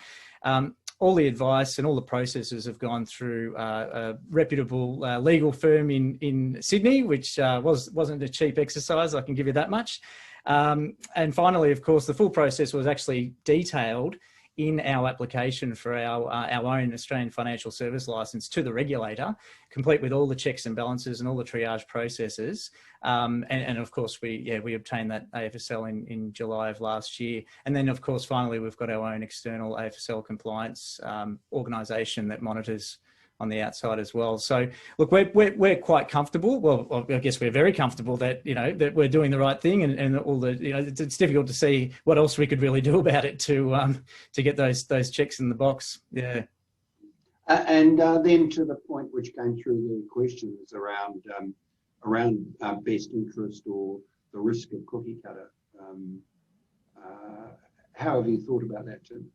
All the advice and all the processes have gone through a reputable legal firm in Sydney, which wasn't a cheap exercise, I can give you that much. And finally, of course, the full process was actually detailed in our application for our own Australian financial service licence to the regulator, complete with all the checks and balances and all the triage processes. And of course, we obtained that AFSL in July of last year. And then, of course, finally, we've got our own external AFSL compliance organisation that monitors on the outside as well. So look, we're quite comfortable. Well, I guess we're very comfortable that, that we're doing the right thing, and all the, it's difficult to see what else we could really do about it to get those checks in the box. Yeah. And then to the point which came through the questions around best interest or the risk of cookie cutter. How have you thought about that, Tim?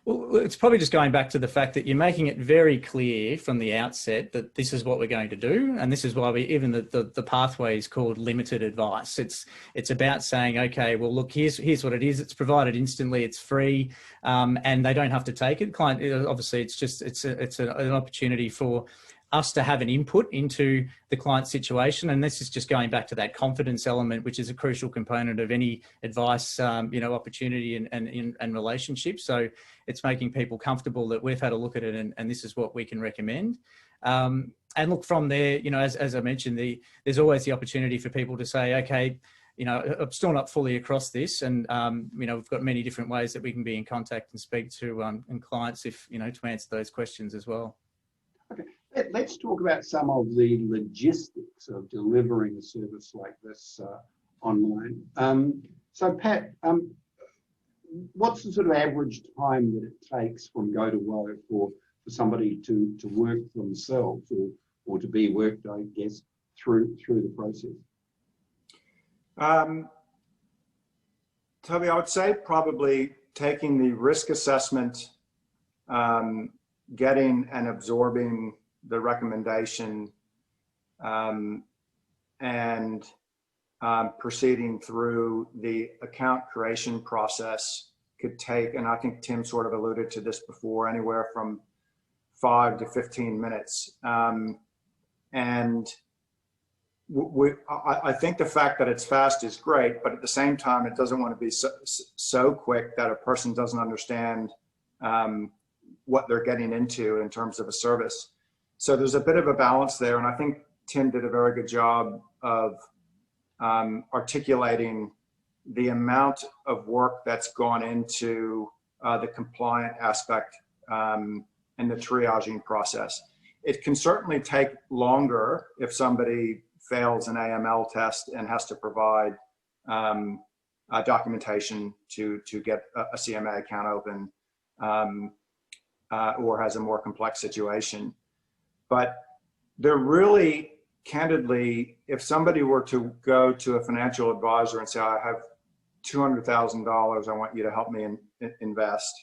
Well, it's probably just going back to the fact that you're making it very clear from the outset that this is what we're going to do. And this is why even the pathway is called limited advice. It's about saying, okay, well, look, here's what it is. It's provided instantly, it's free, and they don't have to take it. Client, obviously, it's an opportunity for us to have an input into the client situation. And this is just going back to that confidence element, which is a crucial component of any advice, opportunity and relationship. So it's making people comfortable that we've had a look at it and this is what we can recommend. and look, from there, you know, as I mentioned, there's always the opportunity for people to say, okay, you know, I'm still not fully across this, and you know, we've got many different ways that we can be in contact and speak to and clients, if you know, to answer those questions as well. Okay, let's talk about some of the logistics of delivering a service like this online. So Pat, what's the sort of average time that it takes from go to woe for somebody to work themselves or to be worked, I guess, through the process? Toby, I would say probably taking the risk assessment, getting and absorbing the recommendation, and proceeding through the account creation process could take, and I think Tim sort of alluded to this before, anywhere from 5 to 15 minutes. And I think the fact that it's fast is great, but at the same time, it doesn't want to be so quick that a person doesn't understand what they're getting into in terms of a service. So there's a bit of a balance there, and I think Tim did a very good job of articulating the amount of work that's gone into the compliant aspect and the triaging process. It can certainly take longer if somebody fails an AML test and has to provide documentation to get a CMA account open, or has a more complex situation. But they're really, candidly, if somebody were to go to a financial advisor and say, I have $200,000, I want you to help me invest.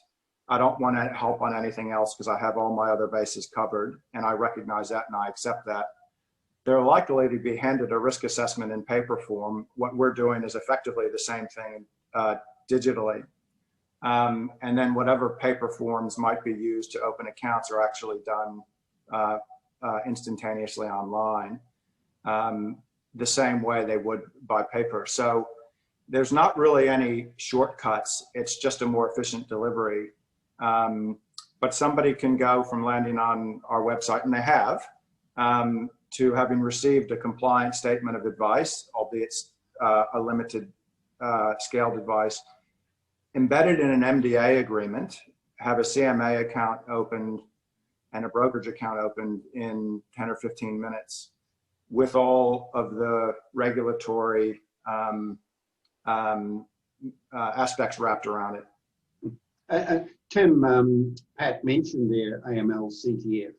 I don't want to help on anything else because I have all my other bases covered, and I recognize that and I accept that. They're likely to be handed a risk assessment in paper form. What we're doing is effectively the same thing digitally. And then whatever paper forms might be used to open accounts are actually done instantaneously online, the same way they would by paper. So there's not really any shortcuts. It's just a more efficient delivery. But somebody can go from landing on our website, and they have, to having received a compliant statement of advice, albeit a limited scaled advice, embedded in an MDA agreement, have a CMA account opened and a brokerage account opened in 10 or 15 minutes with all of the regulatory aspects wrapped around it. Tim, Pat mentioned their AML CTF.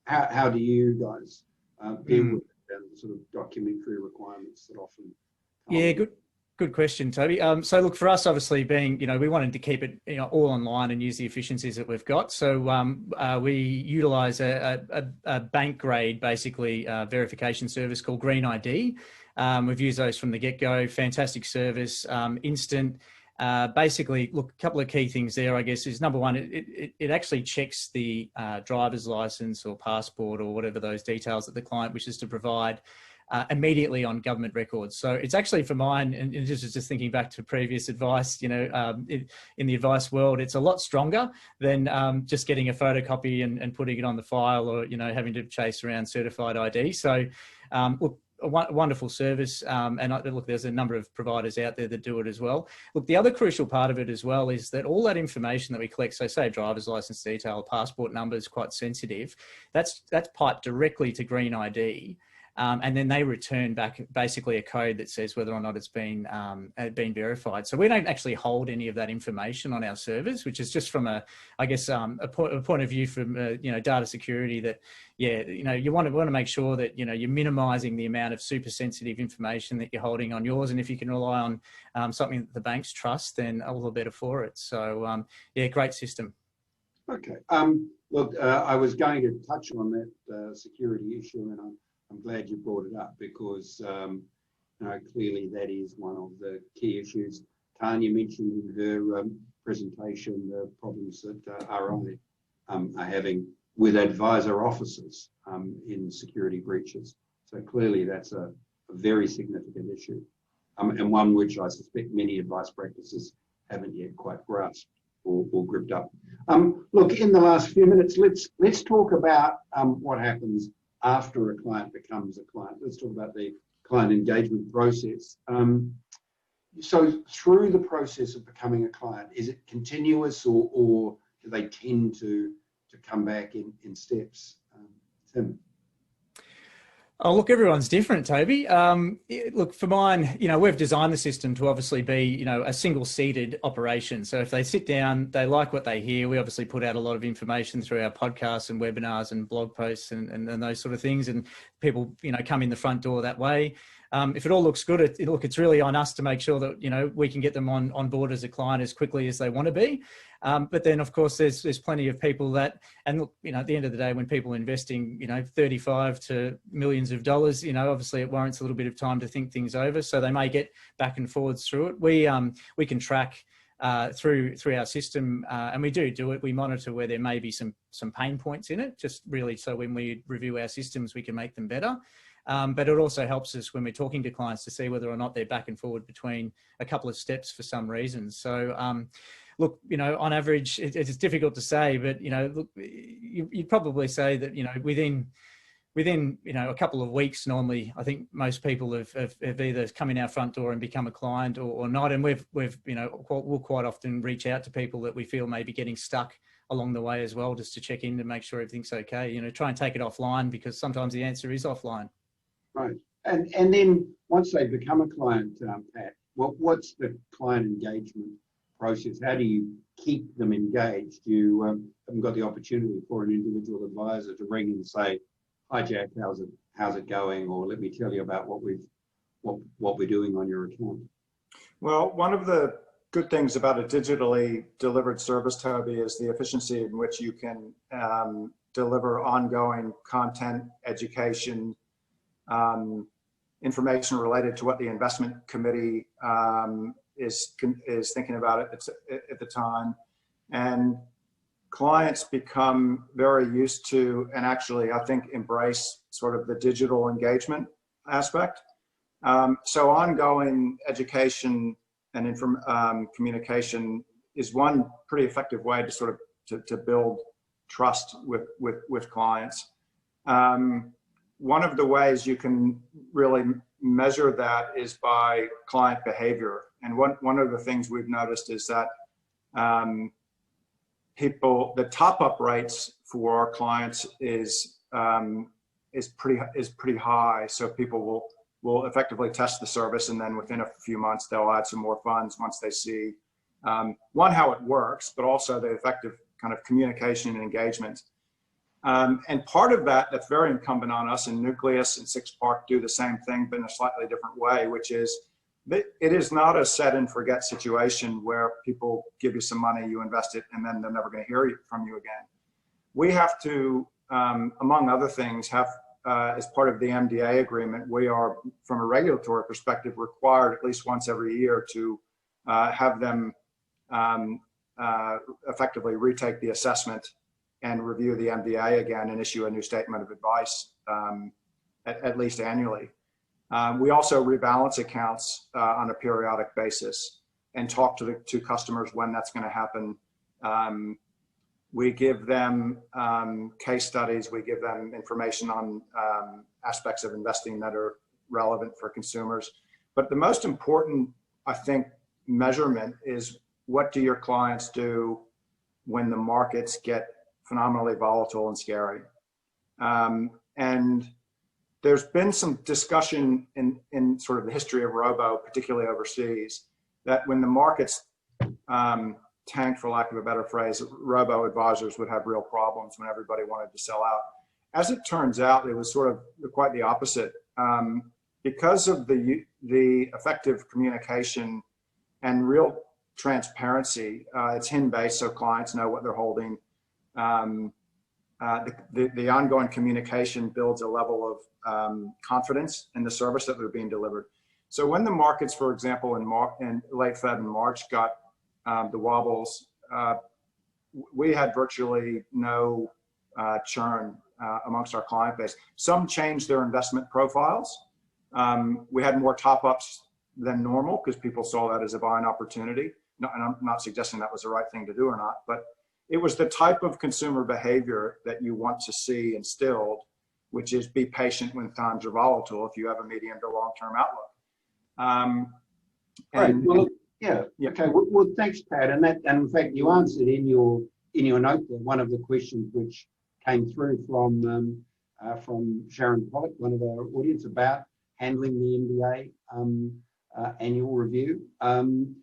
How do you guys deal with the sort of documentary requirements that often come? Yeah, good question, Toby. So look, for us, obviously being, you know, we wanted to keep it, you know, all online and use the efficiencies that we've got. So we utilize a bank grade, basically, verification service called Green ID. We've used those from the get-go. Fantastic service, instant. Basically, look, a couple of key things there, I guess, is number one, it actually checks the driver's license or passport or whatever those details that the client wishes to provide immediately on government records. So it's actually, for mine, and just thinking back to previous advice, you know, in the advice world, it's a lot stronger than just getting a photocopy and putting it on the file, or, you know, having to chase around certified ID. So look, a wonderful service, and look, there's a number of providers out there that do it as well. Look, the other crucial part of it as well is that all that information that we collect, so say driver's license detail, passport number, is quite sensitive. That's piped directly to Green ID. And then they return back basically a code that says whether or not it's been verified. So we don't actually hold any of that information on our servers, which is just from a point of view from you know, data security, that, yeah, you know, you want to make sure that, you know, you're minimizing the amount of super sensitive information that you're holding on yours. And if you can rely on something that the banks trust, then all the better for it. So yeah, great system. Okay. Look, I was going to touch on that security issue, and I'm glad you brought it up, because you know, clearly that is one of the key issues. Tanya mentioned in her presentation the problems that RI are having with advisor officers in security breaches. So clearly that's a very significant issue, and one which I suspect many advice practices haven't yet quite grasped. all gripped up. Look, in the last few minutes, let's talk about what happens after a client becomes a client. Let's talk about the client engagement process. So through the process of becoming a client, is it continuous or do they tend to come back in steps? Tim? Oh, look, everyone's different, Toby. Look, for mine, we've designed the system to obviously be, a single-seated operation. So if they sit down, they like what they hear. We obviously put out a lot of information through our podcasts and webinars and blog posts and those sort of things. And people, come in the front door that way. If it all looks good, it's really on us to make sure that, we can get them on board as a client as quickly as they want to be. But then, of course, there's plenty of people that, and look, at the end of the day, when people are investing, 35 to millions of dollars, obviously it warrants a little bit of time to think things over. So they may get back and forwards through it. We can track through our system, and we do it. We monitor where there may be some pain points in it, just really so when we review our systems, we can make them better. But it also helps us when we're talking to clients to see whether or not they're back and forward between a couple of steps for some reason. So, look, on average, it's difficult to say, but, look, you'd probably say that, within a couple of weeks, normally, I think most people have either come in our front door and become a client or not. And we'll quite often reach out to people that we feel may be getting stuck along the way as well, just to check in to make sure everything's okay. Try and take it offline, because sometimes the answer is offline. Right. And then once they become a client, Pat, what's the client engagement process? How do you keep them engaged? You haven't got the opportunity for an individual advisor to ring and say, "Hi Jack, how's it going?" Or "Let me tell you about what we're doing on your account." Well, one of the good things about a digitally delivered service, Toby, is the efficiency in which you can deliver ongoing content, education, information related to what the investment committee is thinking about it at the time. And clients become very used to, and actually I think embrace, sort of the digital engagement aspect. So ongoing education and communication is one pretty effective way to sort of to build trust with clients. One of the ways you can really measure that is by client behavior. And one of the things we've noticed is that the top-up rates for our clients is pretty high. So people will effectively test the service, and then within a few months they'll add some more funds once they see one, how it works, but also the effective kind of communication and engagement. And part of that's very incumbent on us, and Nucleus and Six Park do the same thing, but in a slightly different way, which is it is not a set and forget situation where people give you some money, you invest it, and then they're never going to hear from you again. We have to, among other things, have as part of the MDA agreement, we are, from a regulatory perspective, required at least once every year to have them effectively retake the assessment and review the MDA again and issue a new statement of advice at least annually. We also rebalance accounts on a periodic basis and talk to customers when that's going to happen. We give them case studies, we give them information on aspects of investing that are relevant for consumers. But the most important, I think, measurement is, what do your clients do when the markets get phenomenally volatile and scary? And there's been some discussion in sort of the history of Robo, particularly overseas, that when the markets tanked, for lack of a better phrase, Robo advisors would have real problems when everybody wanted to sell out. As it turns out, it was sort of quite the opposite. Because of the effective communication and real transparency, it's HIN-based, so clients know what they're holding. The ongoing communication builds a level of confidence in the service that they're being delivered. So when the markets, for example, in late Feb and March got the wobbles, we had virtually no churn amongst our client base. Some changed their investment profiles. We had more top-ups than normal because people saw that as a buying opportunity. and I'm not suggesting that was the right thing to do or not, but it was the type of consumer behavior that you want to see instilled, which is be patient when times are volatile if you have a medium to long-term outlook. Right. Well, yeah. Okay. Well, thanks, Pat. And in fact, you answered in your note there one of the questions which came through from Sharon Pollock, one of our audience, about handling the MBA annual review. And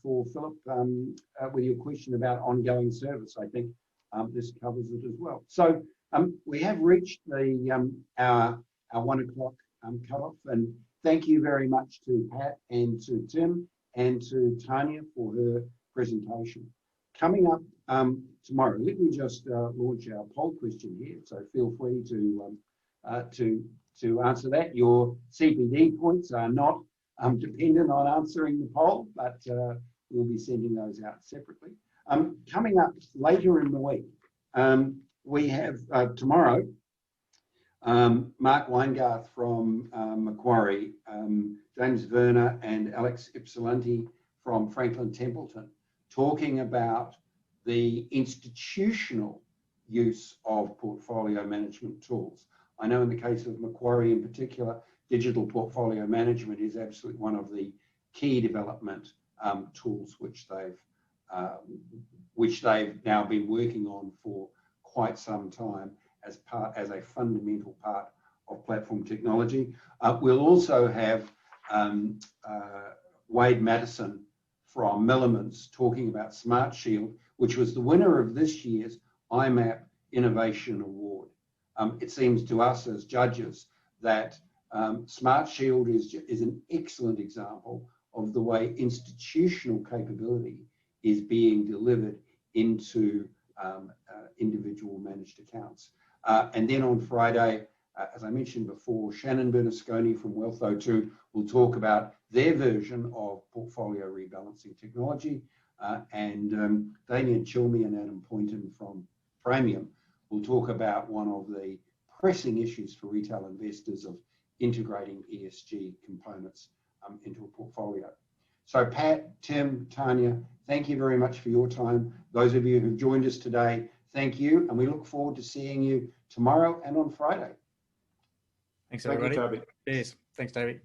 for Philip, with your question about ongoing service, I think this covers it as well. So we have reached the our 1 o'clock cutoff, and thank you very much to Pat and to Tim and to Tanya for her presentation. Coming up tomorrow, let me just launch our poll question here, so feel free to answer that. Your CPD points are not dependent on answering the poll, but we'll be sending those out separately. Coming up later in the week, we have tomorrow, Mark Weingarth from Macquarie, James Werner and Alex Ypsilanti from Franklin Templeton, talking about the institutional use of portfolio management tools. I know in the case of Macquarie in particular, digital portfolio management is absolutely one of the key development tools which they've now been working on for quite some time as a fundamental part of platform technology. We'll also have Wade Madison from Milliman's talking about Smart Shield, which was the winner of this year's IMAP Innovation Award. It seems to us as judges that Smart Shield is an excellent example of the way institutional capability is being delivered into individual managed accounts. And then on Friday, as I mentioned before, Shannon Bernasconi from Wealth02 will talk about their version of portfolio rebalancing technology. And Damien Chilmy and Adam Poynton from Praemium will talk about one of the pressing issues for retail investors of integrating ESG components into a portfolio. So Pat, Tim, Tanya, thank you very much for your time. Those of you who've joined us today, thank you. And we look forward to seeing you tomorrow and on Friday. Thanks, everybody. Thank you, Toby. Cheers. Thanks, Toby.